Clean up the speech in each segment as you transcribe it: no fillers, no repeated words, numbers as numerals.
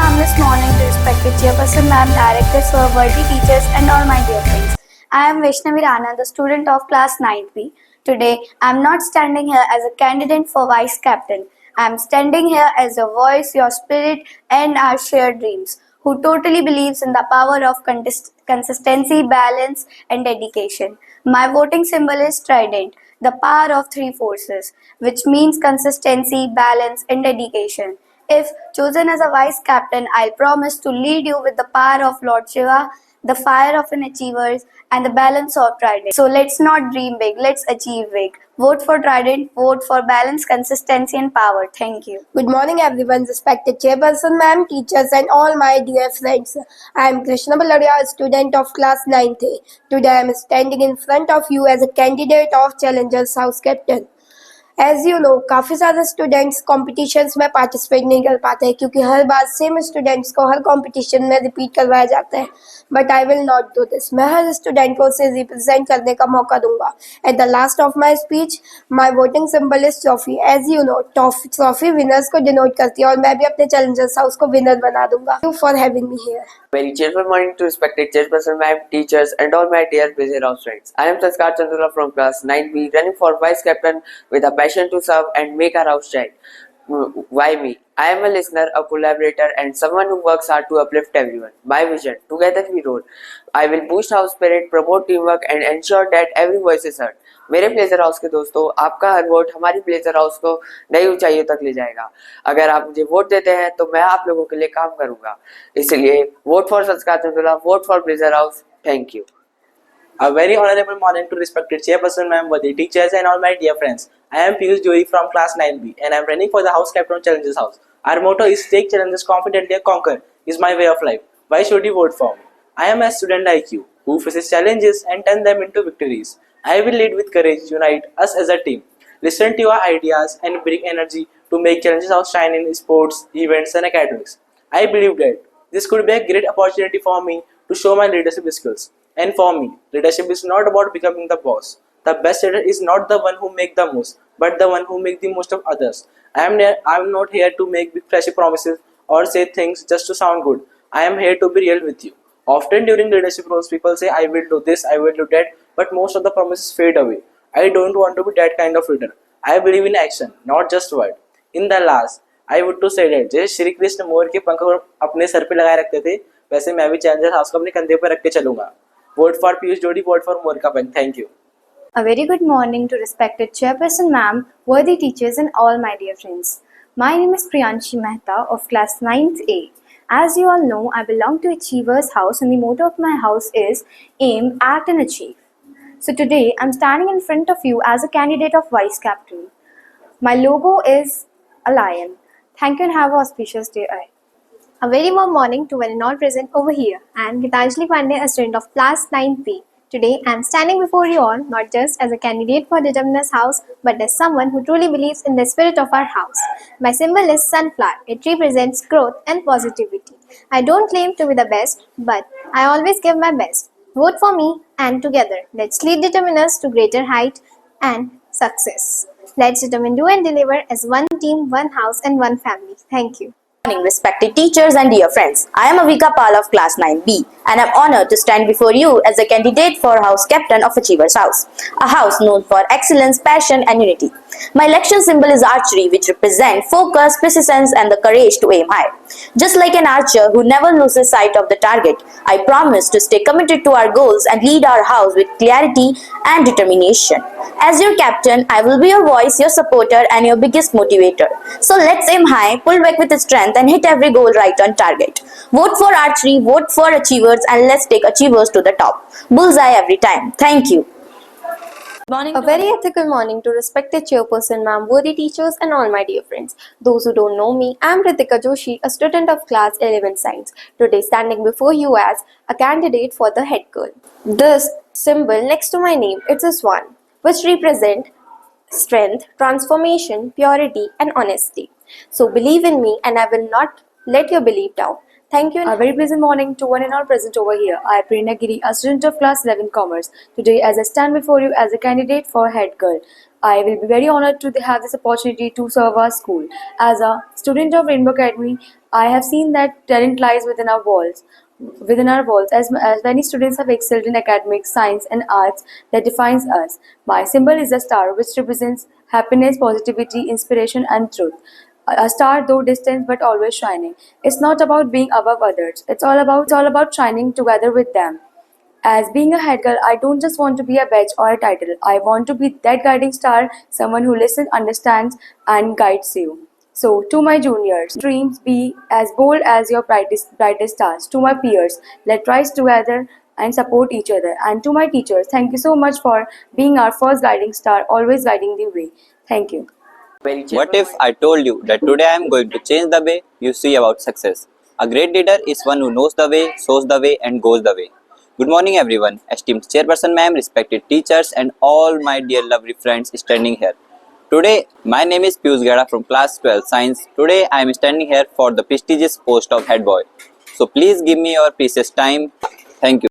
ma'am this morning to respected chairperson ma'am, directors, sir, worthy teachers and all my dear friends. I am Vaishnavi Rana, the student of class 9B. Today, I am not standing here as a candidate for vice captain. I am standing here as a voice, your spirit and our shared dreams, who totally believes in the power of consistency, balance and dedication. My voting symbol is trident, the power of three forces, which means consistency, balance and dedication. If chosen as a vice captain, I'll promise to lead you with the power of Lord Shiva, the fire of an achiever, and the balance of Trident. So let's not dream big, let's achieve big. Vote for Trident, vote for balance, consistency, and power. Thank you. Good morning, everyone, respected chairperson, ma'am, teachers, and all my dear friends. I am Krishna Balaria, a student of class 9th A. Today, I am standing in front of you as a candidate of Challengers House Captain. As you know काफ़ी ज़्यादा students competitions में participate नहीं कर पाते हैं क्योंकि हर बार same students को हर competition में रिपीट करवाया जाता है but I will not do this. मैं हर स्टूडेंट को उसे रिप्रेजेंट करने का मौका दूंगा. At the last of my speech my voting symbol is trophy. As you know trophy winners को डिनोट करती है और मैं भी अपने चैलेंजर्स हाउस को विनर बना दूंगा. Thank you for having me here. Very cheerful morning to respected chairperson, ma'am, teachers, and all my dear busy house friends. I am Sanskar Chandra from class 9B, running for vice captain with a passion to serve and make our house shine. Why me? I am a listener, a collaborator, and someone who works hard to uplift everyone. My vision: together we roll. I will boost house spirit, promote teamwork, and ensure that every voice is heard. मेरे pleasure house के दोस्तों, आपका हर vote हमारी pleasure house को नई ऊंचाइयों तक ले जाएगा. अगर आप मुझे वोट देते हैं तो मैं आप लोगों के लिए काम करूंगा. इसलिए vote for Sanskar Chandula, vote for pleasure house. Thank you. A very honorable morning to respected chairperson, ma'am, worthy teachers, and all my dear friends. I am Piyush Joy from class 9B, and I am running for the house captain of Challenges House. Our motto is "Take challenges confidently and conquer." Is my way of life. Why should you vote for me? I am a student like you who faces challenges and turn them into victories. I will lead with courage, unite us as a team, listen to your ideas, and bring energy to make Challenges House shine in sports, events, and academics. I believe that this could be a great opportunity for me to show my leadership skills. And for me, leadership is not about becoming the boss. The best leader is not the one who makes the most, but the one who makes the most of others. I am not here to make big flashy promises or say things just to sound good. I am here to be real with you. Often during leadership roles, people say, I will do this, I will do that, but most of the promises fade away. I don't want to be that kind of leader. I believe in action, not just word. In the last, I would to say that जैसे श्री कृष्ण मोर के पंख अपने sir पे लगाए रखते थे, वैसे मैं भी चैलेंजर हाउस को अपने कंधे पर रख के चलूंगा. Vote for Piyush Jodi, vote for Moor ka Panch. Thank you. A very good morning to respected chairperson ma'am, worthy teachers and all my dear friends. My name is Priyanshi Mehta of class 9th A. As you all know, I belong to Achievers House and the motto of my house is aim, act and achieve. So today I'm standing in front of you as a candidate of vice captain. My logo is a lion. Thank you and have an auspicious day ahead. A very warm morning to one and all present over here. I am Gitanjali Pandey, a student of class 9B. Today, I am standing before you all not just as a candidate for Determinus House, but as someone who truly believes in the spirit of our house. My symbol is sunflower. It represents growth and positivity. I don't claim to be the best, but I always give my best. Vote for me, and together, let's lead Determinus to greater height and success. Let's determine, do and deliver as one team, one house, and one family. Thank you. Morning, respected teachers and dear friends. I am Avika Pal of class 9B and I am honored to stand before you as a candidate for house captain of Achievers House, a house known for excellence, passion and unity. My election symbol is archery, which represents focus, persistence and the courage to aim high. Just like an archer who never loses sight of the target, I promise to stay committed to our goals and lead our house with clarity and determination. As your captain, I will be your voice, your supporter and your biggest motivator. So let's aim high, pull back with strength and hit every goal right on target. Vote for archery, vote for achievers and let's take achievers to the top. Bullseye every time. Thank you. A very ethical morning to respected chairperson ma'am, worthy teachers and all my dear friends. Those who don't know me, I am Ritika Joshi, a student of class 11 science. Today standing before you as a candidate for the head girl. This symbol next to my name, it's a swan, which represents strength, transformation, purity and honesty. So believe in me and I will not let your belief down. Thank you. A very pleasant morning to one and all present over here. I am Prerna Giri, a student of class 11 Commerce. Today, as I stand before you as a candidate for head girl, I will be very honored to have this opportunity to serve our school. As a student of Rainbow Academy, I have seen that talent lies within our walls. As many students have excelled in academics, science, and arts that defines us. My symbol is a star, which represents happiness, positivity, inspiration, and truth. A star, though distant but always shining. It's not about being above others. It's all about shining together with them. As being a head girl, I don't just want to be a badge or a title. I want to be that guiding star, someone who listens, understands, and guides you. So, to my juniors, dreams be as bold as your brightest stars. To my peers, let's rise together and support each other. And to my teachers, thank you so much for being our first guiding star, always guiding the way. Thank you. What if I told you that today I am going to change the way you see about success? A great leader is one who knows the way, shows the way, and goes the way. Good morning, everyone. Esteemed Chairperson Ma'am, respected teachers, and all my dear lovely friends standing here. Today, my name is Piyush Gada from class 12 Science. Today, I am standing here for the prestigious post of head boy. So please give me your precious time. Thank you.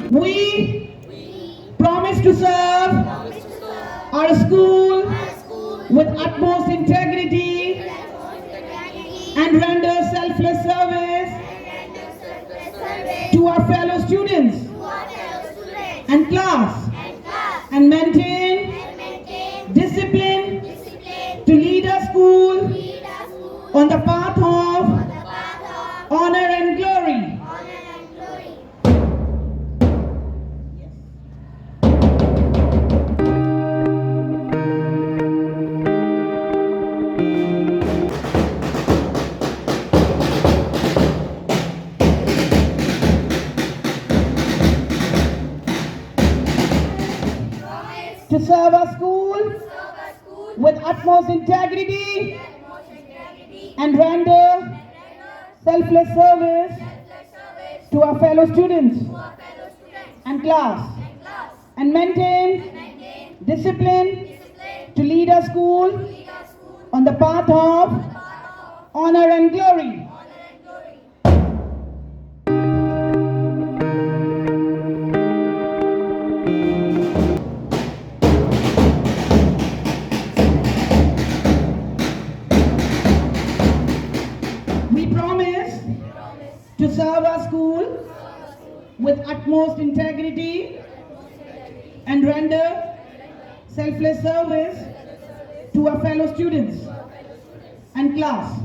We promise to serve our school with utmost integrity and render selfless service to our fellow students and class and maintain discipline to lead our school on the path of honor and glory. To serve our school with utmost integrity and render selfless service to our fellow students and class and maintain discipline to lead our school on the path of honor and glory. We promise to serve our school with utmost integrity and render selfless service to our fellow students and class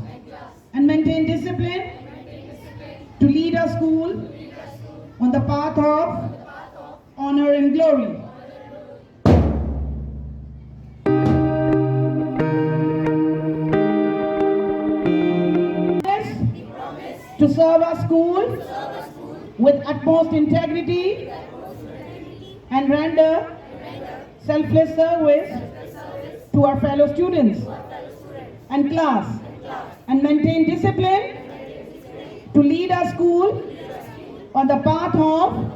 and maintain discipline to lead our school on the path of honor and glory. To serve school with utmost integrity and render selfless service to our fellow students and class, and maintain discipline to lead our school on the path of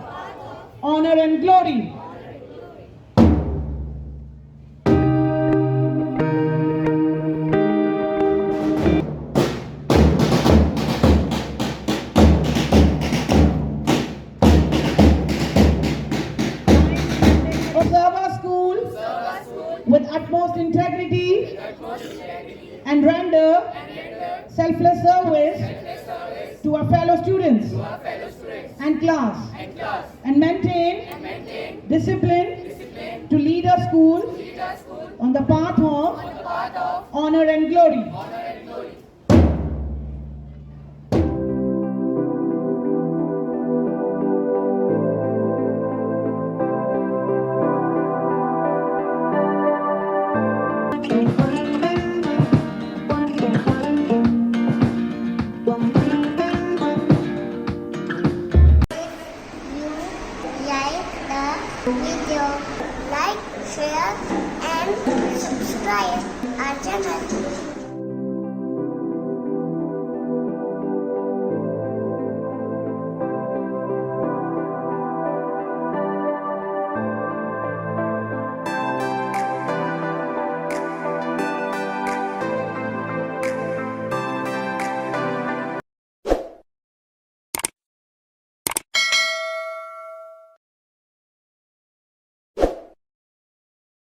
honor and glory. Serve our school with utmost integrity and render selfless service to our fellow students and class, and maintain discipline to lead our school on the path of honor and glory.